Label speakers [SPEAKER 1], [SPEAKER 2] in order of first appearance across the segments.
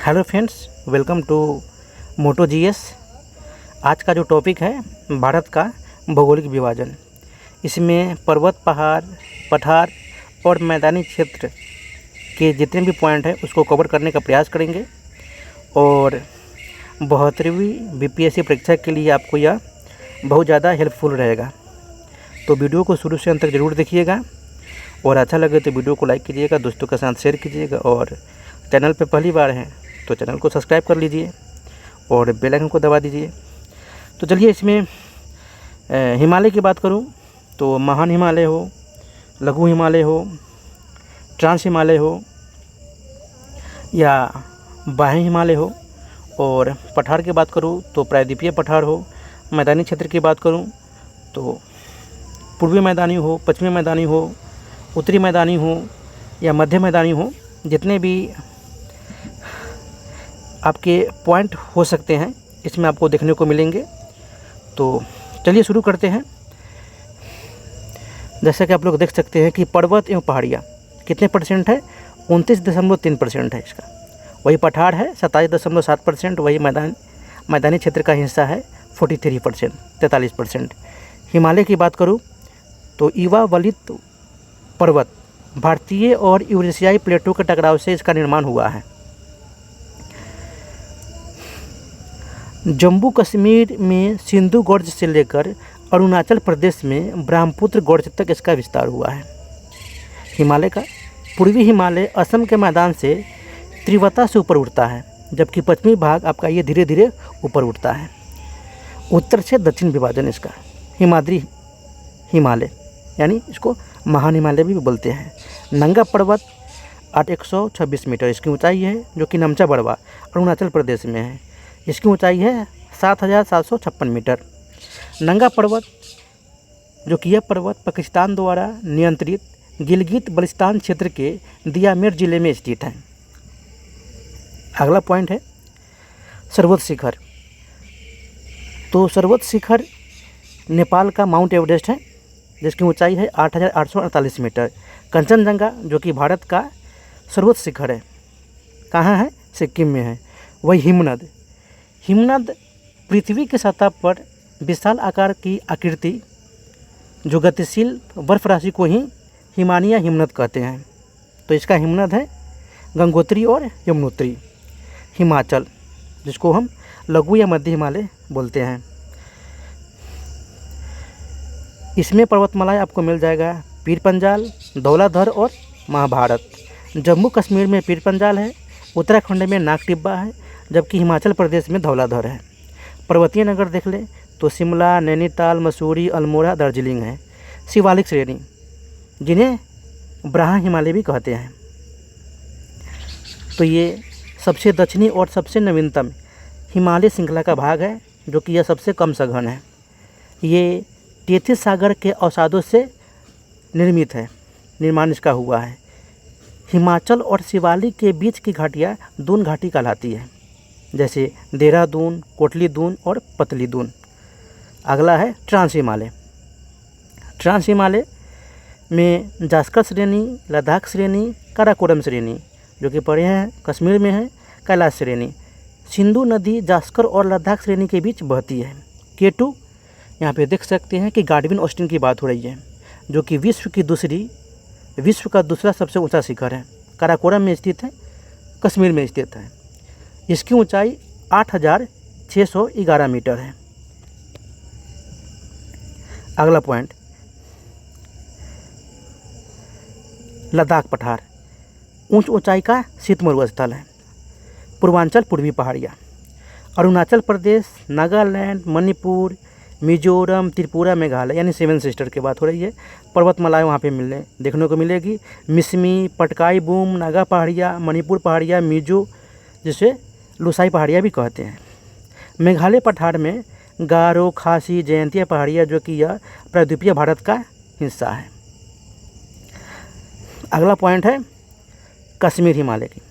[SPEAKER 1] Hello friends, welcome to Moto GS. आज का जो टॉपिक है भारत का भौगोलिक विभाजन। इसमें पर्वत, पहाड़, पठार और मैदानी क्षेत्र के जितने भी पॉइंट हैं उसको कवर करने का प्रयास करेंगे और 72वीं बीपीएससी परीक्षा के लिए आपको यह बहुत ज़्यादा हेल्पफुल रहेगा। तो वीडियो को शुरू से अंत तक ज़रूर देखिएगा और अच्छा लगे तो वीडियो को लाइक कीजिएगा, दोस्तों के साथ शेयर कीजिएगा और चैनल पे पहली बार हैं तो चैनल को सब्सक्राइब कर लीजिए और बेल आइकन को दबा दीजिए। तो चलिए, इसमें हिमालय की बात करूं तो महान हिमालय हो, लघु हिमालय हो, ट्रांस हिमालय हो या बाह्य हिमालय हो, और पठार की बात करूं तो प्रायद्वीपीय पठार हो। मैदानी क्षेत्र की बात करूं तो पूर्वी मैदानी हो, पश्चिमी मैदानी हो, उत्तरी मैदानी हो या मध्य मैदानी हो, जितने भी आपके पॉइंट हो सकते हैं इसमें आपको देखने को मिलेंगे। तो चलिए शुरू करते हैं। जैसा कि आप लोग देख सकते हैं कि पर्वत एवं पहाड़ियाँ कितने परसेंट है, 29.3% है इसका। वही पठार है 27.7%, वही मैदानी क्षेत्र का हिस्सा है 43%, 43%। हिमालय की बात करूँ तो ईवा वलित पर्वत भारतीय और यूरेशियाई प्लेटों के टकराव से इसका निर्माण हुआ है। जम्मू कश्मीर में सिंधु गोर्ज से लेकर अरुणाचल प्रदेश में ब्रह्मपुत्र गोर्ज तक इसका विस्तार हुआ है। हिमालय का पूर्वी हिमालय असम के मैदान से तीव्रता से ऊपर उठता है, जबकि पश्चिमी भाग आपका ये धीरे धीरे ऊपर उठता है। उत्तर से दक्षिण विभाजन इसका हिमाद्री हिमालय, यानी इसको महान हिमालय भी बोलते हैं। नंगा पर्वत 826 मीटर इसकी ऊंचाई है, जो कि नमचा बड़वा अरुणाचल प्रदेश में है। इसकी ऊंचाई है 7756 मीटर। नंगा पर्वत, जो कि यह पर्वत पाकिस्तान द्वारा नियंत्रित गिलगित बल्टिस्तान क्षेत्र के दियामेर जिले में स्थित है। अगला पॉइंट है सर्वोच्च शिखर। तो सर्वोच्च शिखर नेपाल का माउंट एवरेस्ट है, जिसकी ऊंचाई है 8848 मीटर। कंचनजंगा, जो कि भारत का सर्वोच्च शिखर है, कहाँ है? सिक्किम में है। वही हिमनद पृथ्वी की सतह पर विशाल आकार की आकृति, जो गतिशील बर्फ राशि को ही हिमालय हिमनद कहते हैं। तो इसका हिमनद है गंगोत्री और यमुनोत्री। हिमाचल, जिसको हम लघु या मध्य हिमालय बोलते हैं, इसमें पर्वतमालाएं आपको मिल जाएगा पीर पंजाल, धौलाधर और महाभारत। जम्मू कश्मीर में पीर पंजाल है, उत्तराखंड में नाग टिब्बा है, जबकि हिमाचल प्रदेश में धौलाधर है। पर्वतीय नगर देख लें तो शिमला, नैनीताल, मसूरी, अल्मोड़ा, दार्जिलिंग है। शिवालिक श्रेणी, जिन्हें ब्राह्मण हिमालय भी कहते हैं, तो ये सबसे दक्षिणी और सबसे नवीनतम हिमालय श्रृंखला का भाग है, जो कि यह सबसे कम सघन है। ये तेथिस सागर के अवसादों से निर्माण इसका हुआ है। हिमाचल और शिवालिक के बीच की घाटियाँ दून घाटी कहलाती है, जैसे देहरादून, कोटली दून और पतली दून। अगला है ट्रांस हिमालय। ट्रांस हिमालय में जास्कर श्रेणी, लद्दाख श्रेणी, काराकोरम श्रेणी, जो कि पड़े हैं कश्मीर में है, कैलाश श्रेणी। सिंधु नदी जास्कर और लद्दाख श्रेणी के बीच बहती है। केटू, यहाँ पे देख सकते हैं कि गाडविन ऑस्टिन की बात हो रही है, जो कि विश्व का दूसरा सबसे ऊंचा शिखर है। काराकोरम में स्थित है, कश्मीर में स्थित है। इसकी ऊंचाई 8611 मीटर है। अगला पॉइंट लद्दाख पठार, उच्च ऊंचाई का शीत मरुस्थल है। पूर्वांचल पूर्वी पहाड़ियाँ, अरुणाचल प्रदेश, नागालैंड, मणिपुर, मिजोरम, त्रिपुरा, मेघालय, यानी 7 सिस्टर की बात हो रही है। पर्वतमालाएं वहाँ पे देखने को मिलेगी। मिसमी, पटकाई बूम, नागा पहाड़ियाँ, मणिपुर पहाड़ियाँ, मिजो, जिसे लुसाई पहाड़ियाँ भी कहते हैं। मेघालय पठार में गारो, खासी, जयंतिया पहाड़ियाँ, जो कि यह प्रायद्वीपीय भारत का हिस्सा है। अगला पॉइंट है कश्मीर हिमालय की।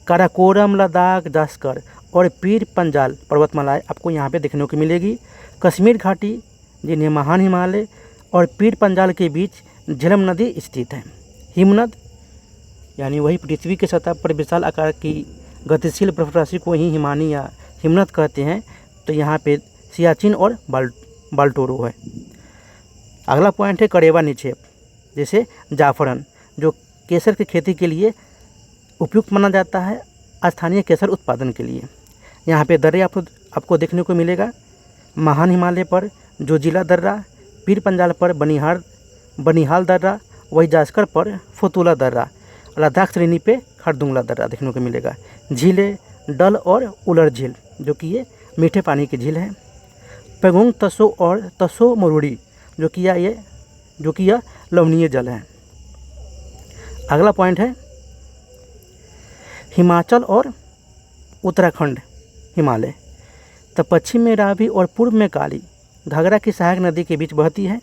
[SPEAKER 1] काराकोरम, लद्दाख, जास्कर और पीर पंजाल पर्वतमालाएं आपको यहाँ पे देखने को मिलेगी। कश्मीर घाटी, जिन्हें महान हिमालय और पीर पंजाल के बीच झेलम नदी स्थित है। हिमनद, यानी वही पृथ्वी की सतह पर विशाल आकार की गतिशील बर्फराशि को ही हिमानी या हिमनद कहते हैं, तो यहाँ पे सियाचिन और बाल्टोरो है। अगला पॉइंट है कड़ेवा निक्षेप, जैसे जाफरन, जो केसर की खेती के लिए उपयुक्त माना जाता है, स्थानीय केसर उत्पादन के लिए। यहाँ पे दर्रे आपको देखने को मिलेगा। महान हिमालय पर जोजिला दर्रा, पीर पंजाल पर बनिहाल दर्रा, वही जास्कर पर फोतुला दर्रा, लद्दाख श्रेणी पे खरदुंगला दर्रा देखने को मिलेगा। झीलें डल और उलर झील, जो कि ये मीठे पानी की झील है। पेगोंग तसो और तसो मरुड़ी, जो कि यह लवणीय जल है। अगला पॉइंट है हिमाचल और उत्तराखंड हिमालय। तो पश्चिम में रावी और पूर्व में काली घाघरा की सहायक नदी के बीच बहती है।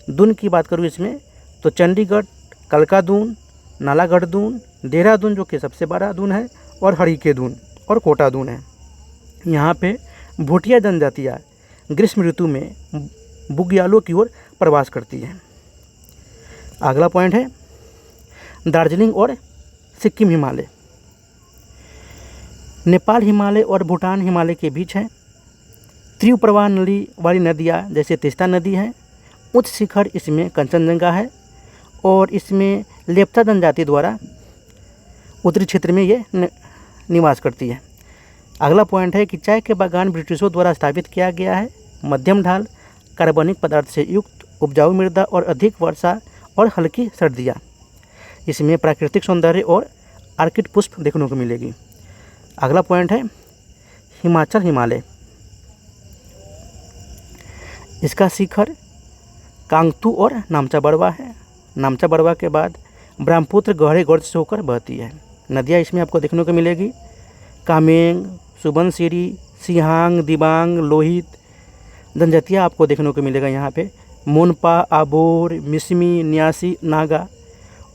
[SPEAKER 1] दून की बात करूँ इसमें तो चंडीगढ़, कलका दून, नालागढ़ दून, देहरादून जो कि सबसे बड़ा दून है, और हरिके दून और कोटा दून है। यहाँ पे भूटिया जनजातियाँ ग्रीष्म ऋतु में बुग्यालों की ओर प्रवास करती है। अगला पॉइंट है दार्जिलिंग और सिक्किम हिमालय। नेपाल हिमालय और भूटान हिमालय के बीच है। तीव्र प्रवाह नली वाली नदियाँ जैसे तीस्ता नदी है। उच्च शिखर इसमें कंचनजंगा है, और इसमें लेप्चा जनजाति द्वारा उत्तरी क्षेत्र में ये निवास करती है। अगला पॉइंट है कि चाय के बागान ब्रिटिशों द्वारा स्थापित किया गया है। मध्यम ढाल, कार्बनिक पदार्थ से युक्त, उपजाऊ मृदा और अधिक वर्षा और हल्की सर्दियाँ। इसमें प्राकृतिक सौंदर्य और आर्किड पुष्प देखने को मिलेगी। अगला पॉइंट है हिमाचल हिमालय। इसका शिखर कांगतू और नामचा बड़वा है। नामचा बड़वा के बाद ब्रह्मपुत्र गहरे गर्त से होकर बहती है। नदियाँ इसमें आपको देखने को मिलेगी कामेंग, सुबनसिरी, सिहांग, दिबांग, लोहित। जनजातियाँ आपको देखने को मिलेगा यहाँ पे मोनपा, आबोर, मिसमी, न्यासी, नागा।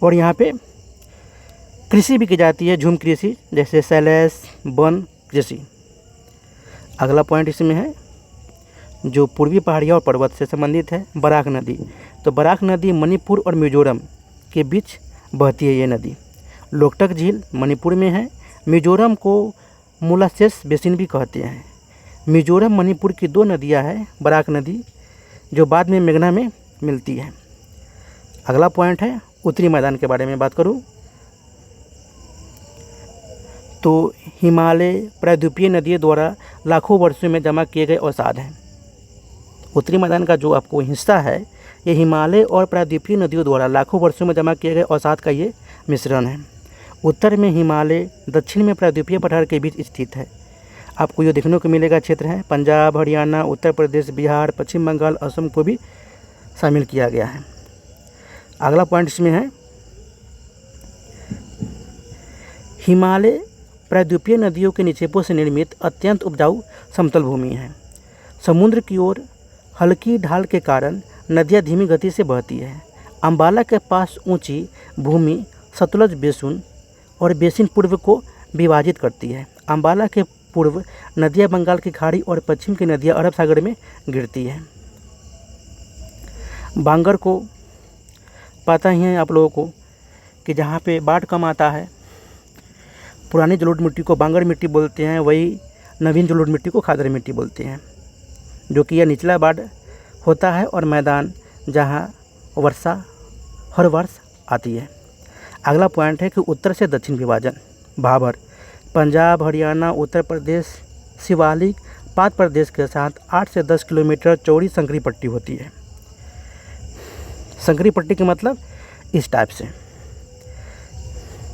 [SPEAKER 1] और यहाँ पे कृषि भी की जाती है, झूम कृषि, जैसे शैलेश, वन कृषि। अगला पॉइंट इसमें है जो पूर्वी पहाड़ियाँ और पर्वत से संबंधित है, बराक नदी। तो बराक नदी मणिपुर और मिजोरम के बीच बहती है। ये नदी लोकटक झील मणिपुर में है। मिजोरम को मोलासेस बेसिन भी कहते हैं। मिजोरम मणिपुर की दो नदियाँ हैं, बराक नदी जो बाद में मेघना में मिलती है। अगला पॉइंट है उत्तरी मैदान के बारे में बात करूँ तो हिमालय प्रायद्वीपीय नदियों द्वारा लाखों वर्षों में जमा किए गए अवसाद हैं। उत्तरी मैदान का जो आपको हिस्सा है ये हिमालय और प्रायद्वीपीय नदियों द्वारा लाखों वर्षों में जमा किए गए अवसाद का ये मिश्रण है। उत्तर में हिमालय, दक्षिण में प्रायद्वीपीय पठार के बीच स्थित है। आपको ये देखने को मिलेगा क्षेत्र है पंजाब, हरियाणा, उत्तर प्रदेश, बिहार, पश्चिम बंगाल, असम को भी शामिल किया गया है। अगला पॉइंट इसमें है हिमालय प्रायद्वीपीय नदियों के निक्षेपों से निर्मित अत्यंत उपजाऊ समतल भूमि है। समुद्र की ओर हल्की ढाल के कारण नदियाँ धीमी गति से बहती है। अम्बाला के पास ऊंची भूमि सतलज बेसिन और बेसिन पूर्व को विभाजित करती है। अम्बाला के पूर्व नदियाँ बंगाल की खाड़ी और पश्चिम की नदियाँ अरब सागर में गिरती है। बांगर को पता ही है आप लोगों को कि जहाँ पे बाढ़ कम आता है, पुरानी जलोढ़ मिट्टी को बांगर मिट्टी बोलते हैं, वही नवीन जलोढ़ मिट्टी को खादर मिट्टी बोलते हैं, जो कि यह निचला बाढ़ होता है और मैदान जहाँ वर्षा हर वर्ष आती है। अगला पॉइंट है कि उत्तर से दक्षिण विभाजन। भाबर पंजाब, हरियाणा, उत्तर प्रदेश, शिवालिक, पात प्रदेश के साथ 8 से 10 किलोमीटर चौड़ी संकरी पट्टी होती है। संकरी पट्टी के मतलब इस टाइप से,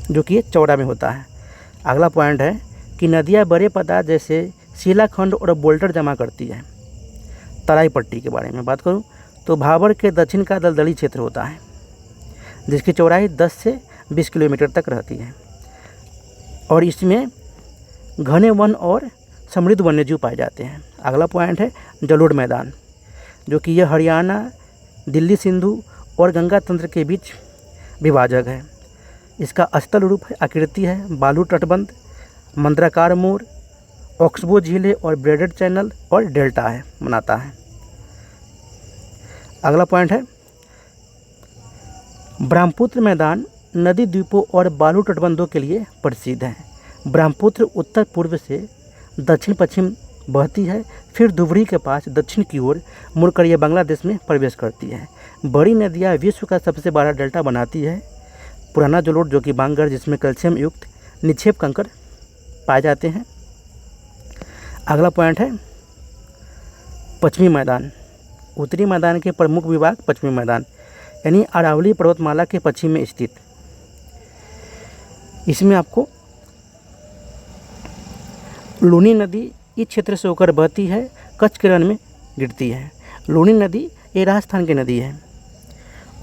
[SPEAKER 1] जो कि चौड़ा में होता है। अगला पॉइंट है कि नदियाँ बड़े पदार्थ जैसे शिलाखंड और बोल्डर जमा करती है। तराई पट्टी के बारे में बात करूं तो भाबर के दक्षिण का दलदली क्षेत्र होता है, जिसकी चौड़ाई 10 से 20 किलोमीटर तक रहती है, और इसमें घने वन और समृद्ध वन्यजीव पाए जाते हैं। अगला पॉइंट है जलोढ़ मैदान, जो कि यह हरियाणा, दिल्ली सिंधु और गंगा तंत्र के बीच विभाजक है। इसका स्थल रूप है, आकृति है बालू तटबंध, मंद्राकार मोर, ऑक्सबो झीलें और ब्रेडेड चैनल और डेल्टा है बनाता है। अगला पॉइंट है ब्रह्मपुत्र मैदान नदी द्वीपों और बालू तटबंधों के लिए प्रसिद्ध है। ब्रह्मपुत्र उत्तर पूर्व से दक्षिण पश्चिम बहती है, फिर धुबरी के पास दक्षिण की ओर मुड़कर यह बांग्लादेश में प्रवेश करती है। बड़ी नदियाँ विश्व का सबसे बड़ा डेल्टा बनाती है। पुराना जलोढ़ जो कि बांगर, जिसमें कैल्शियम युक्त निक्षेप कंकड़ पाए जाते हैं। अगला पॉइंट है पश्चिमी मैदान। उत्तरी मैदान के प्रमुख विभाग पश्चिमी मैदान यानी अरावली पर्वतमाला के पश्चिम में स्थित। इसमें आपको लूनी नदी इस क्षेत्र से होकर बहती है, कच्छ के रण में गिरती है। लूनी नदी ये राजस्थान की नदी है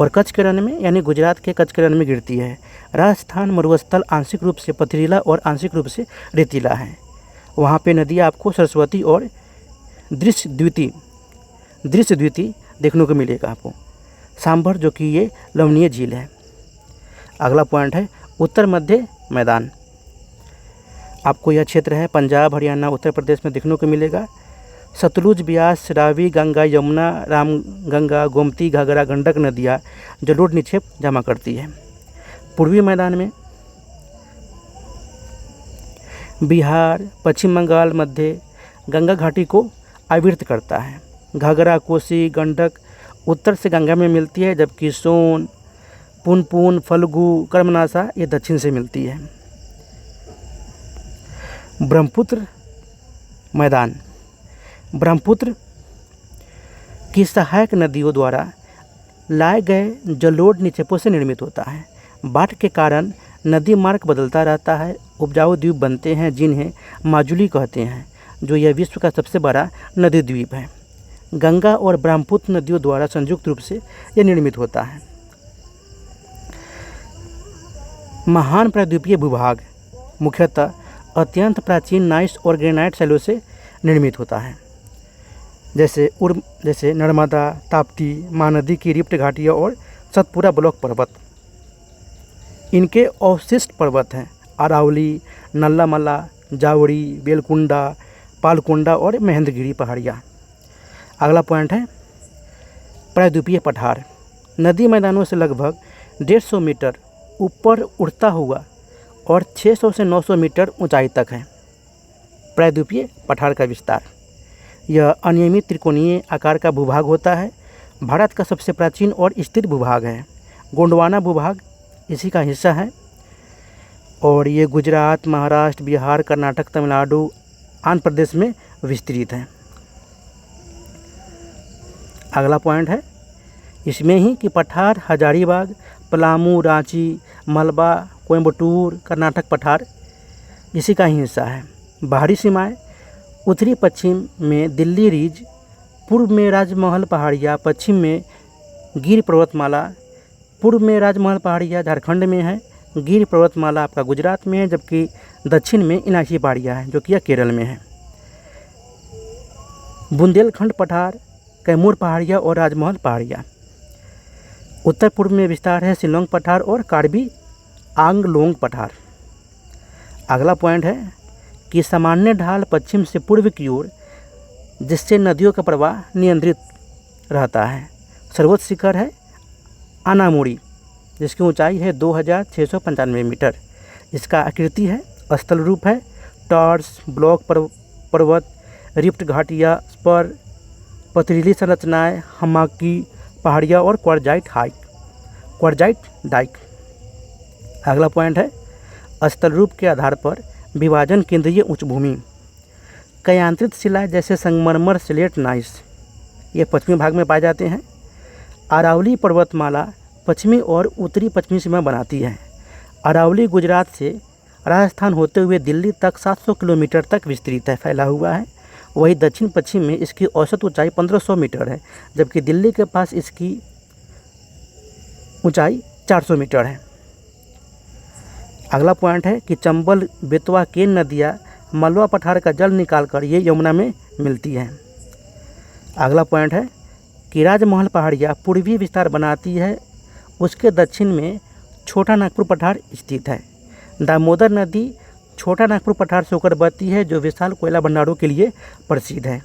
[SPEAKER 1] और कच्छ के रण में यानी गुजरात के कच्छ के रण में गिरती है। राजस्थान मरुस्थल आंशिक रूप से पथरीला और आंशिक रूप से रेतीला है। वहाँ पे नदियाँ आपको सरस्वती और दृश्य द्विती देखने को मिलेगा आपको। सांभर जो कि ये लवणीय झील है। अगला पॉइंट है उत्तर मध्य मैदान। आपको यह क्षेत्र है पंजाब, हरियाणा, उत्तर प्रदेश में देखने को मिलेगा। सतलुज, ब्यास, रावी, गंगा, यमुना, रामगंगा, गोमती, घाघरा, गंडक नदियाँ जलोढ़ निक्षेप जमा करती है। पूर्वी मैदान में बिहार, पश्चिम बंगाल, मध्य गंगा घाटी को आवृत करता है। घाघरा, कोसी, गंडक उत्तर से गंगा में मिलती है, जबकि सोन, पुनपुन, फल्गु, कर्मनाशा ये दक्षिण से मिलती है। ब्रह्मपुत्र मैदान ब्रह्मपुत्र की सहायक नदियों द्वारा लाए गए जलोढ़ निक्षेपों से निर्मित होता है। बाढ़ के कारण नदी मार्ग बदलता रहता है। उपजाऊ द्वीप बनते हैं जिन्हें माजुली कहते हैं, जो यह विश्व का सबसे बड़ा नदी द्वीप है। गंगा और ब्रह्मपुत्र नदियों द्वारा संयुक्त रूप से यह निर्मित होता है। महान प्रायद्वीपीय भूभाग मुख्यतः अत्यंत प्राचीन नाइस और ग्रेनाइट शैलों से निर्मित होता है, जैसे नर्मदा, ताप्ती, महानदी की रिफ्ट घाटियाँ और सतपुरा ब्लॉक पर्वत। इनके अवशिष्ट पर्वत हैं अरावली, नल्लामला, जावड़ी, बेलकुंडा, पालकुंडा और महेंद्रगिरी पहाड़ियाँ। अगला पॉइंट है प्रायद्वीपीय पठार। नदी मैदानों से लगभग 150 मीटर ऊपर उड़ता हुआ और 600 से 900 मीटर ऊंचाई तक है प्रायद्वीपीय पठार का विस्तार। यह अनियमित त्रिकोणीय आकार का भूभाग होता है। भारत का सबसे प्राचीन और स्थिर भूभाग है। गोंडवाना भूभाग इसी का हिस्सा है और ये गुजरात, महाराष्ट्र, बिहार, कर्नाटक, तमिलनाडु, आंध्र प्रदेश में विस्तृत है। अगला पॉइंट है इसमें ही कि पठार हजारीबाग, पलामू, रांची, मलबा, कोयम्बटूर, कर्नाटक पठार इसी का ही हिस्सा है। बाहरी सीमाएं उत्तरी पश्चिम में दिल्ली रीज, पूर्व में राजमहल पहाड़ियाँ, पश्चिम में गिर पर्वतमाला। पूर्व में राजमहल पहाड़ियाँ झारखंड में है, गिर पर्वतमाला आपका गुजरात में है, जबकि दक्षिण में इलायची पहाड़ियाँ हैं जो कि यह केरल में है। बुंदेलखंड पठार, कैमूर पहाड़ियाँ और राजमहल पहाड़ियाँ। उत्तर पूर्व में विस्तार है शिलोंग पठार और कार्बी आंगलोंग पठार। अगला पॉइंट है कि सामान्य ढाल पश्चिम से पूर्व की ओर, जिससे नदियों का प्रवाह नियंत्रित रहता है। सर्वोच्च शिखर है अनामुड़ी, जिसकी ऊंचाई है 2695 मीटर। इसका आकृति है स्थल रूप है टॉर्स, ब्लॉक पर्वत, रिफ्ट घाटियाँ, स्पर, पथरीली संरचनाएं, हमाकी पहाड़ियाँ और क्वार्जाइट डाइक। अगला पॉइंट है स्थल रूप के आधार पर विभाजन केंद्रीय उच्चभूमि। कयांत्रित शिला जैसे संगमरमर, स्लेट, नाइस ये पश्चिमी भाग में पाए जाते हैं। अरावली पर्वतमाला पश्चिमी और उत्तरी पश्चिमी सीमा बनाती है। अरावली गुजरात से राजस्थान होते हुए दिल्ली तक 700 किलोमीटर तक विस्तृत है, फैला हुआ है। वही दक्षिण पश्चिम में इसकी औसत ऊंचाई 1500 मीटर है, जबकि दिल्ली के पास इसकी ऊंचाई 400 मीटर है। अगला पॉइंट है कि चंबल, बेतवा, केन नदियाँ मलवा पठार का जल निकालकर ये यमुना में मिलती हैं। अगला पॉइंट है कि राजमहल पहाड़ियाँ पूर्वी विस्तार बनाती है। उसके दक्षिण में छोटा नागपुर पठार स्थित है। दामोदर नदी छोटा नागपुर पठार से होकर बहती है, जो विशाल कोयला भंडारों के लिए प्रसिद्ध है।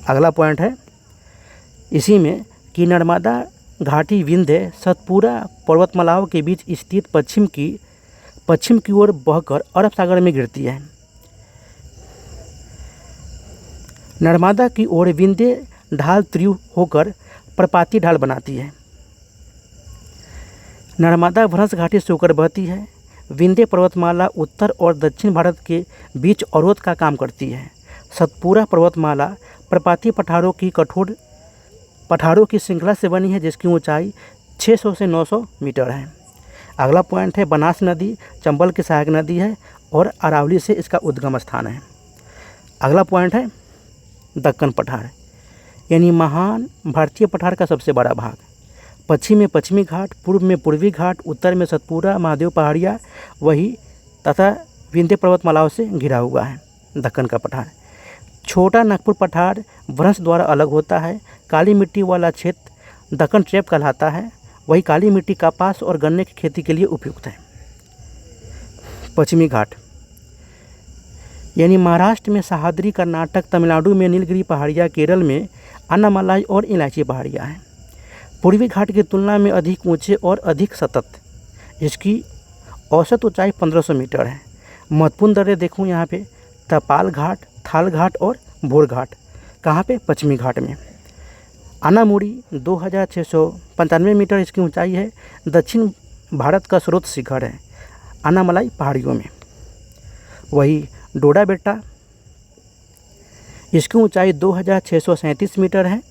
[SPEAKER 1] अगला पॉइंट है इसी में कि नर्मदा घाटी विंध्य सतपुरा पर्वतमालाओं के बीच स्थित पश्चिम की ओर बहकर अरब सागर में गिरती है। नर्मदा की ओर विंध्य ढाल त्रियुह होकर प्रपाती ढाल बनाती है। नर्मदा भ्रंश घाटी से होकर बहती है। विंध्य पर्वतमाला उत्तर और दक्षिण भारत के बीच अवरोध का काम करती है। सतपुरा पर्वतमाला प्रपाती पठारों की श्रृंखला से बनी है, जिसकी ऊंचाई 600 से 900 मीटर है। अगला पॉइंट है बनास नदी चंबल की सहायक नदी है और अरावली से इसका उद्गम स्थान है। अगला पॉइंट है दक्कन पठार, यानी महान भारतीय पठार का सबसे बड़ा भाग। पश्चिम में पश्चिमी घाट, पूर्व में पूर्वी घाट, उत्तर में सतपुरा महादेव पहाड़ियाँ वही तथा विंध्य पर्वतमालाओं से घिरा हुआ है दक्कन का पठार। छोटा नागपुर पठार भ्रंश द्वारा अलग होता है। काली मिट्टी वाला क्षेत्र दक्कन ट्रैप कहलाता है। वही काली मिट्टी कपास और गन्ने की खेती के लिए उपयुक्त है। पश्चिमी घाट यानी महाराष्ट्र में सह्याद्री, कर्नाटक, तमिलनाडु में नीलगिरी पहाड़ियाँ, केरल में अन्नामलाई और इलायची पहाड़ियाँ हैं। पूर्वी घाट की तुलना में अधिक ऊंचे और अधिक सतत। इसकी औसत ऊंचाई 1500 मीटर है। महत्वपूर्ण दर्रे देखूँ यहाँ पे तपाल घाट, थाल घाट और भोर घाट। कहाँ पे? पश्चिमी घाट में। अनामुड़ी 2695 मीटर इसकी ऊंचाई है। दक्षिण भारत का स्रोत शिखर है अन्नामलाई पहाड़ियों में। वही डोडा बेट्टा, इसकी ऊंचाई 2637 मीटर है।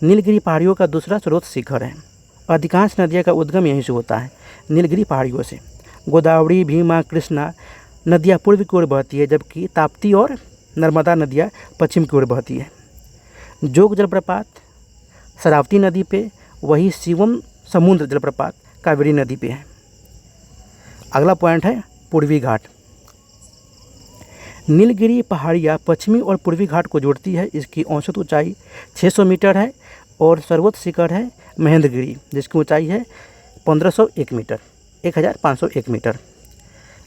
[SPEAKER 1] नीलगिरी पहाड़ियों का दूसरा स्रोत शिखर है। अधिकांश नदियों का उद्गम यहीं से होता है, नीलगिरी पहाड़ियों से। गोदावरी, भीमा, कृष्णा नदियाँ पूर्व की ओर बहती है, जबकि ताप्ती और नर्मदा नदियाँ पश्चिम की ओर बहती है। जोग जलप्रपात शरावती नदी पे, वही शिवम समुद्र जलप्रपात कावेरी नदी पे है। अगला पॉइंट है पूर्वी घाट। नीलगिरी पहाड़ियाँ पश्चिमी और पूर्वी घाट को जोड़ती है। इसकी औसत ऊंचाई 600 मीटर है और सर्वोच्च शिखर है महेंद्रगिरी, जिसकी ऊंचाई है 1501 मीटर, 1501 मीटर।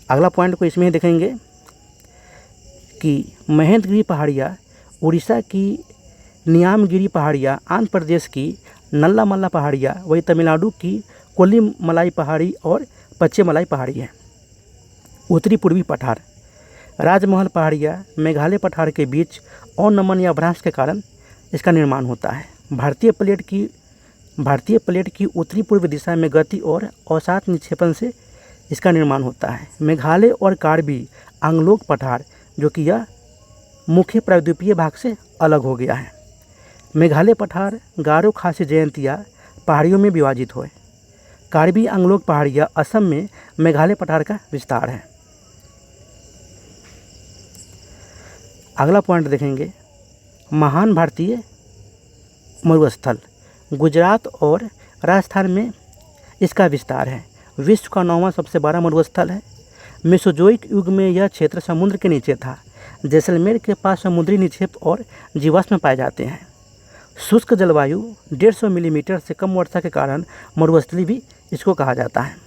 [SPEAKER 1] अगला पॉइंट को इसमें ही देखेंगे कि महेंद्रगिरी पहाड़ियाँ उड़ीसा की नियामगिरी पहाड़ियाँ, आंध्र प्रदेश की नल्लामल्ला पहाड़ियाँ, वही तमिलनाडु की कोल्लिमलाई पहाड़ी और पच्चीमलाई पहाड़ी है। उत्तरी पूर्वी पठार राजमहल पहाड़ियाँ मेघालय पठार के बीच अवनमन या भ्रंश के कारण इसका निर्माण होता है। भारतीय प्लेट की उत्तरी पूर्व दिशा में गति और अवसाद निक्षेपण से इसका निर्माण होता है। मेघालय और कार्बी आंगलोग पठार, जो कि यह मुख्य प्रायद्वीपीय भाग से अलग हो गया है। मेघालय पठार गारो खासी जयंतिया पहाड़ियों में विभाजित हुए। कार्बी आंगलोग पहाड़ियाँ असम में मेघालय पठार का विस्तार है। अगला पॉइंट देखेंगे महान भारतीय मरुस्थल। गुजरात और राजस्थान में इसका विस्तार है। विश्व का 9वां सबसे बड़ा मरुस्थल है। मेसोजोइक युग में यह क्षेत्र समुद्र के नीचे था। जैसलमेर के पास समुद्री निक्षेप और जीवाश्म पाए जाते हैं। शुष्क जलवायु 150 मिलीमीटर से कम वर्षा के कारण मरुस्थली भी इसको कहा जाता है।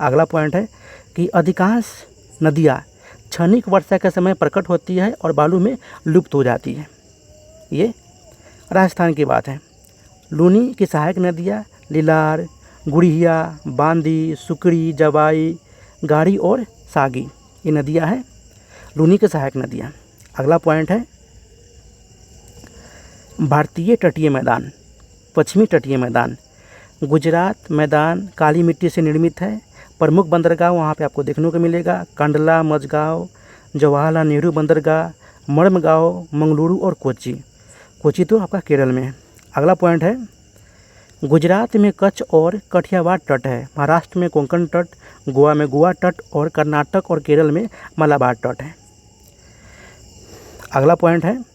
[SPEAKER 1] अगला पॉइंट है कि अधिकांश नदियाँ क्षणिक वर्षा के समय प्रकट होती है और बालू में लुप्त हो जाती है। ये राजस्थान की बात है। लूनी की सहायक नदियाँ लीलार, गुड़िया, बांदी, सुकड़ी, जवाई, गाड़ी और सागी, ये नदियाँ हैं लूनी के सहायक नदियाँ। अगला पॉइंट है भारतीय तटीय मैदान। पश्चिमी तटीय मैदान गुजरात मैदान काली मिट्टी से निर्मित है। प्रमुख बंदरगाह वहाँ पे आपको देखने को मिलेगा कंडला, मजगांव, जवाहरलाल नेहरू बंदरगाह, मडगांव, मंगलुरु और कोच्चि। कोच्चि तो आपका केरल में है। अगला पॉइंट है गुजरात में कच्छ और कठियावाड़ तट है। महाराष्ट्र में कोंकण तट, गोवा में गोवा तट और कर्नाटक और केरल में मलाबार तट है। अगला पॉइंट है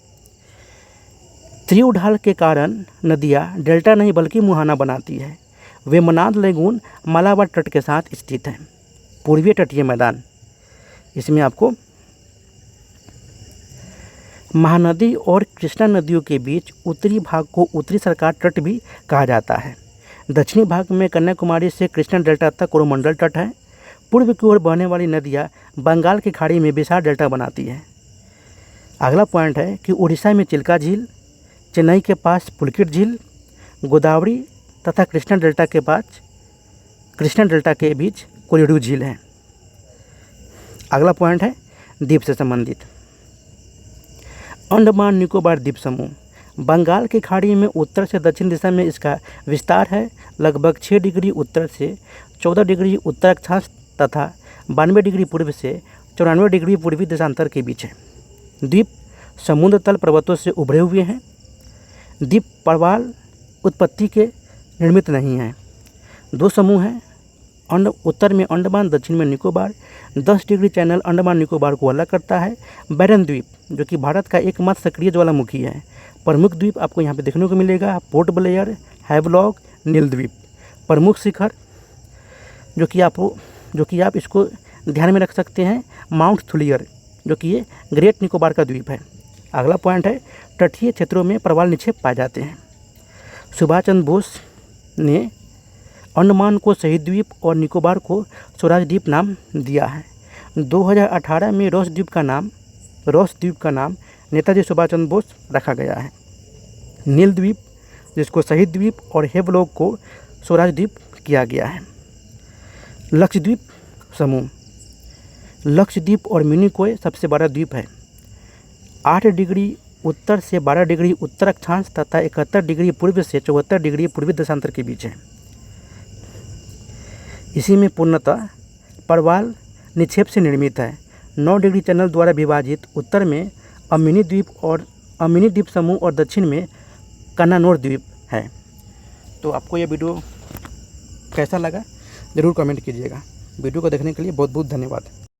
[SPEAKER 1] त्रियुह ढाल के कारण नदियाँ डेल्टा नहीं बल्कि मुहाना बनाती है। वेमनाड लेगून मलाबार तट के साथ स्थित है। पूर्वीय तटीय मैदान, इसमें आपको महानदी और कृष्णा नदियों के बीच उत्तरी भाग को उत्तरी सरकार तट भी कहा जाता है। दक्षिणी भाग में कन्याकुमारी से कृष्णा डेल्टा तक कोरोमंडल तट है। पूर्व की ओर बहने वाली नदियाँ बंगाल की खाड़ी में विशाल डेल्टा बनाती है। अगला पॉइंट है कि उड़ीसा में चिल्का झील, चेन्नई के पास पुलकित झील, गोदावरी तथा कृष्णा डेल्टा के बीच कोरिडोर झील है। अगला पॉइंट है द्वीप से संबंधित। अंडमान निकोबार द्वीप समूह बंगाल की खाड़ी में उत्तर से दक्षिण दिशा में इसका विस्तार है। लगभग 6 डिग्री उत्तर से 14 डिग्री उत्तर अक्षांश तथा 92 डिग्री पूर्व से 94 डिग्री पूर्वी देशांतर के बीच है। द्वीप समुद्र तल पर्वतों से उभरे हुए हैं। द्वीप प्रवाल उत्पत्ति के निर्मित नहीं हैं। 2 समूह हैं, उत्तर में अंडमान, दक्षिण में निकोबार। 10 डिग्री चैनल अंडमान निकोबार को अलग करता है। बैरन द्वीप जो कि भारत का एकमात्र सक्रिय ज्वालामुखी है। प्रमुख द्वीप आपको यहाँ पे देखने को मिलेगा पोर्ट ब्लेयर, हैवलॉक, नील द्वीप। प्रमुख शिखर जो कि आप इसको ध्यान में रख सकते हैं माउंट थुलियर जो कि ये ग्रेट निकोबार का द्वीप है। अगला पॉइंट है तटीय क्षेत्रों में प्रवाल निक्षेप पाए जाते हैं। सुभाष चंद्र बोस ने अंडमान को शहीद द्वीप और निकोबार को स्वराज द्वीप नाम दिया है। 2018 में रॉस द्वीप का नाम नेताजी सुभाष चंद्र बोस रखा गया है। नील द्वीप जिसको शहीद द्वीप और हेवलॉक को स्वराज द्वीप किया गया है। लक्षद्वीप समूह लक्षद्वीप और मिनिकॉय सबसे बड़ा द्वीप है। 8 डिग्री उत्तर से 12 डिग्री उत्तर अक्षांश तथा 71 डिग्री पूर्व से 74 डिग्री पूर्वी देशांतर के बीच है। इसी में पूर्णतः प्रवाल निक्षेप से निर्मित है। 9 डिग्री चैनल द्वारा विभाजित उत्तर में अमिनी द्वीप समूह और दक्षिण में कन्नानोर द्वीप है। तो आपको यह वीडियो कैसा लगा ज़रूर कमेंट कीजिएगा। वीडियो को देखने के लिए बहुत बहुत धन्यवाद।